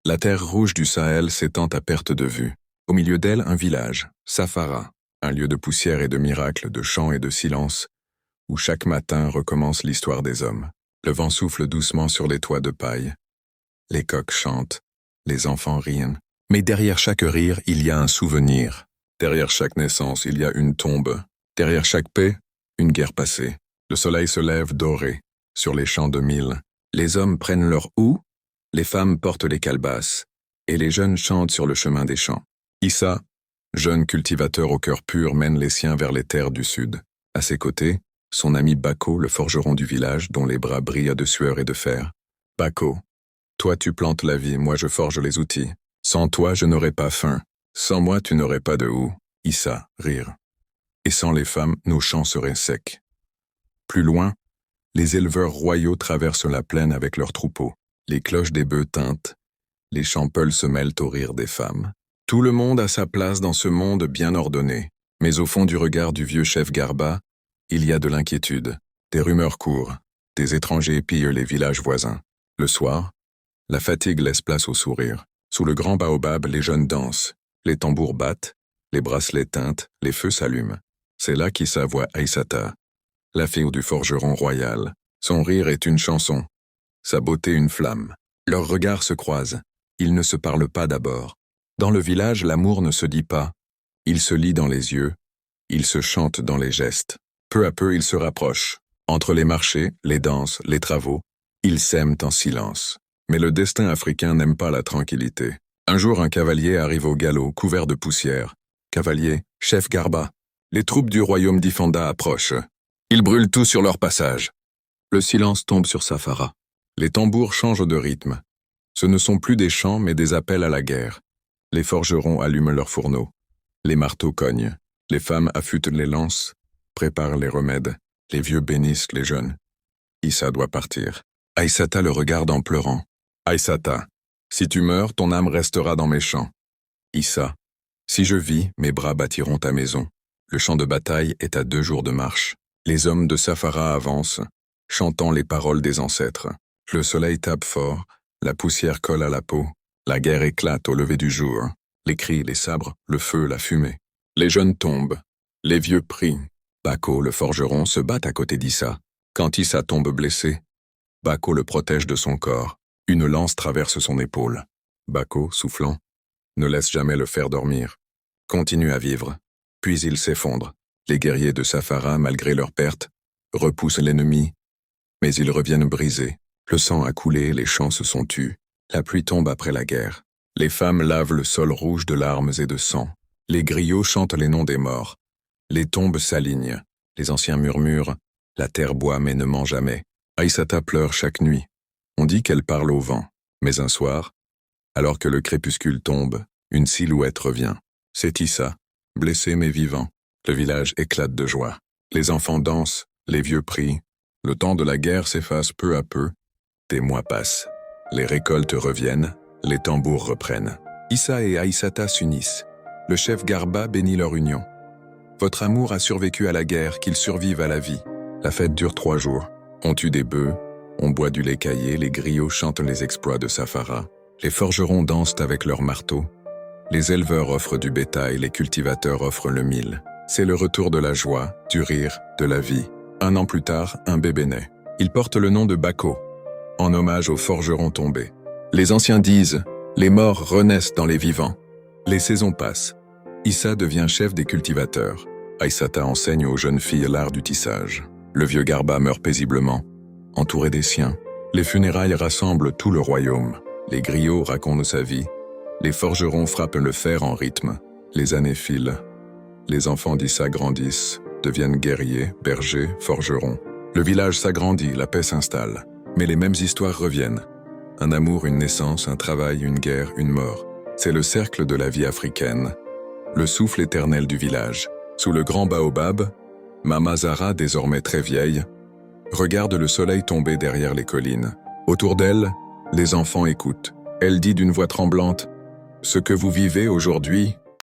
La terre rouge du Sahel s'étend à perte de vue. Au milieu d'elle, un village, Safara, un lieu de poussière et de miracles, de chants et de silence, où chaque matin recommence l'histoire des hommes. Le vent souffle doucement sur les toits de paille. Les coqs chantent, les enfants rient. Mais derrière chaque rire, il y a un souvenir. Derrière chaque naissance, il y a une tombe. Derrière chaque paix, une guerre passée. Le soleil se lève doré sur les champs de mil. Les hommes prennent leur houe, les femmes portent les calebasses, et les jeunes chantent sur le chemin des champs. Issa, jeune cultivateur au cœur pur, mène les siens vers les terres du sud. À ses côtés, son ami Bako, le forgeron du village, dont les bras brillent de sueur et de fer. Bako, toi tu plantes la vie, moi je forge les outils. Sans toi, je n'aurais pas faim. Sans moi, tu n'aurais pas de houe. Issa, rire. Et sans les femmes, nos champs seraient secs. Plus loin, les éleveurs royaux traversent la plaine avec leurs troupeaux. Les cloches des bœufs tintent. Les champeuls se mêlent au rire des femmes. Tout le monde a sa place dans ce monde bien ordonné. Mais au fond du regard du vieux chef Garba, il y a de l'inquiétude. Des rumeurs courent. Des étrangers pillent les villages voisins. Le soir, la fatigue laisse place au sourire. Sous le grand baobab, les jeunes dansent. Les tambours battent, les bracelets tintent, les feux s'allument. C'est là qu'Issa voit Aïssata, la fille du forgeron royal. Son rire est une chanson, sa beauté une flamme. Leurs regards se croisent. Ils ne se parlent pas d'abord. Dans le village, l'amour ne se dit pas. Il se lit dans les yeux, il se chante dans les gestes. Peu à peu, ils se rapprochent. Entre les marchés, les danses, les travaux, ils s'aiment en silence. Mais le destin africain n'aime pas la tranquillité. Un jour, un cavalier arrive au galop, couvert de poussière. Cavalier, chef Garba. Les troupes du royaume d'Ifanda approchent. Ils brûlent tout sur leur passage. Le silence tombe sur Safara. Les tambours changent de rythme. Ce ne sont plus des chants, mais des appels à la guerre. Les forgerons allument leurs fourneaux. Les marteaux cognent. Les femmes affûtent les lances, préparent les remèdes. Les vieux bénissent les jeunes. Issa doit partir. Aïssata le regarde en pleurant. Aïssata, si tu meurs, ton âme restera dans mes champs. Issa, si je vis, mes bras bâtiront ta maison. Le champ de bataille est à 2 jours de marche. Les hommes de Safara avancent, chantant les paroles des ancêtres. Le soleil tape fort, la poussière colle à la peau. La guerre éclate au lever du jour. Les cris, les sabres, le feu, la fumée. Les jeunes tombent, les vieux prient. Bako, le forgeron, se bat à côté d'Issa. Quand Issa tombe blessé, Bako le protège de son corps. Une lance traverse son épaule. Bako, soufflant, ne laisse jamais le faire dormir. Continue à vivre. Puis il s'effondre. Les guerriers de Safara, malgré leurs pertes, repoussent l'ennemi, mais ils reviennent brisés. Le sang a coulé, les champs se sont tus. La pluie tombe après la guerre. Les femmes lavent le sol rouge de larmes et de sang. Les griots chantent les noms des morts. Les tombes s'alignent. Les anciens murmurent « La terre boit mais ne ment jamais ». Aïssata pleure chaque nuit. On dit qu'elle parle au vent. Mais un soir, alors que le crépuscule tombe, une silhouette revient. C'est Issa, blessé mais vivant. Le village éclate de joie. Les enfants dansent, les vieux prient. Le temps de la guerre s'efface peu à peu. Des mois passent. Les récoltes reviennent, les tambours reprennent. Issa et Aïssata s'unissent. Le chef Garba bénit leur union. Votre amour a survécu à la guerre, qu'il survive à la vie. La fête dure 3 jours. On tue des bœufs, on boit du lait caillé, les griots chantent les exploits de Safara. Les forgerons dansent avec leurs marteaux. Les éleveurs offrent du bétail, les cultivateurs offrent le mil. C'est le retour de la joie, du rire, de la vie. 1 an plus tard, un bébé naît. Il porte le nom de Bako, en hommage aux forgerons tombés. Les anciens disent « Les morts renaissent dans les vivants ». Les saisons passent. Issa devient chef des cultivateurs. Aïssata enseigne aux jeunes filles l'art du tissage. Le vieux Garba meurt paisiblement, entouré des siens. Les funérailles rassemblent tout le royaume. Les griots racontent sa vie. Les forgerons frappent le fer en rythme. Les années filent. Les enfants d'Issa grandissent, deviennent guerriers, bergers, forgerons. Le village s'agrandit, la paix s'installe. Mais les mêmes histoires reviennent. Un amour, une naissance, un travail, une guerre, une mort. C'est le cercle de la vie africaine. Le souffle éternel du village. Sous le grand baobab, Mama Zara, désormais très vieille, regarde le soleil tomber derrière les collines. Autour d'elle, les enfants écoutent. Elle dit d'une voix tremblante « Ce que vous vivez aujourd'hui,